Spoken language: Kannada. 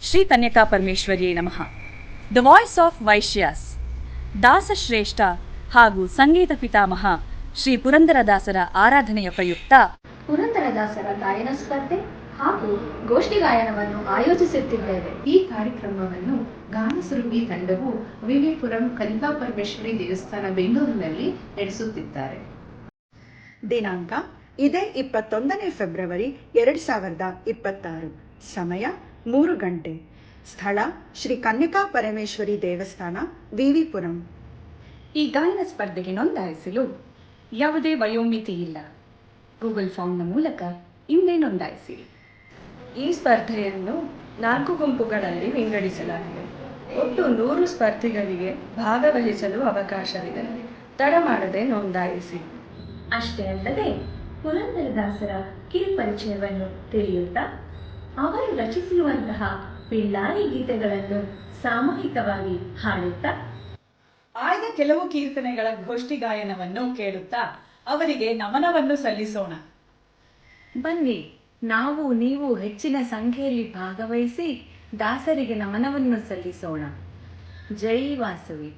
ಶ್ರೀ ಕನ್ಯಕಾ ಪರಮೇಶ್ವರಿಯೇ ನಮಃ. ದ ವಾಯ್ಸ್ ಆಫ್ ವೈಶ್ಯಾಸ್, ದಾಸಶ್ರೇಷ್ಠ ಹಾಗೂ ಸಂಗೀತ ಪಿತಾಮಹ ಶ್ರೀ ಪುರಂದರದಾಸರ ಆರಾಧನೆಯ ಪ್ರಯುಕ್ತ ಪುರಂದರದಾಸರ ಗಾಯನ ಸ್ಪರ್ಧೆ ಹಾಗೂ ಗೋಷ್ಠಿ ಗಾಯನವನ್ನು ಆಯೋಜಿಸುತ್ತಿದ್ದೇವೆ. ಈ ಕಾರ್ಯಕ್ರಮವನ್ನು ಗಾನಸುರುಗಿ ತಂಡವು ವಿವಿಪುರಂ ಕನ್ಯಕಾ ಪರಮೇಶ್ವರಿ ದೇವಸ್ಥಾನ ಬೆಂಗಳೂರಿನಲ್ಲಿ ನಡೆಸುತ್ತಿದ್ದಾರೆ. ದಿನಾಂಕ ಇದೇ 21 ಫೆಬ್ರವರಿ 2026. ಸಮಯ 3 ಗಂಟೆ. ಸ್ಥಳ ಶ್ರೀ ಕನ್ಯಕಾ ಪರಮೇಶ್ವರಿ ದೇವಸ್ಥಾನ, ವಿವಿಪುರಂ. ಈ ಗಾಯನ ಸ್ಪರ್ಧೆಗೆ ನೋಂದಾಯಿಸಲು ಯಾವುದೇ ವಯೋಮಿತಿ ಇಲ್ಲ. ಗೂಗಲ್ ಫಾರ್ಮ್ನ ಮೂಲಕ ಇಂದೇ ನೋಂದಾಯಿಸಿ. ಈ ಸ್ಪರ್ಧೆಯನ್ನು 4 ಗುಂಪುಗಳಲ್ಲಿ ವಿಂಗಡಿಸಲಾಗಿದೆ. ಒಟ್ಟು 100 ಸ್ಪರ್ಧಿಗಳಿಗೆ ಭಾಗವಹಿಸಲು ಅವಕಾಶವಿದೆ. ತಡ ಮಾಡದೆ ನೋಂದಾಯಿಸಿ. ಅಷ್ಟೇ ಅಲ್ಲದೆ ಪುರಂದರದಾಸರ ಕಿರುಪರಿಚಯವನ್ನು ತಿಳಿಯುತ್ತಾ ಅವರು ರಚಿಸಿರುವಂತಹ ಪಿಳ್ಳಾರಿ ಗೀತೆಗಳನ್ನು ಸಾಮೂಹಿಕವಾಗಿ ಹಾಡುತ್ತಾ ಆಯ್ದ ಕೆಲವು ಕೀರ್ತನೆಗಳ ಗೋಷ್ಠಿ ಗಾಯನವನ್ನು ಕೇಳುತ್ತಾ ಅವರಿಗೆ ನಮನವನ್ನು ಸಲ್ಲಿಸೋಣ. ಬನ್ನಿ, ನಾವು ನೀವು ಹೆಚ್ಚಿನ ಸಂಖ್ಯೆಯಲ್ಲಿ ಭಾಗವಹಿಸಿ ದಾಸರಿಗೆ ನಮನವನ್ನು ಸಲ್ಲಿಸೋಣ. ಜೈ ವಾಸವಿ.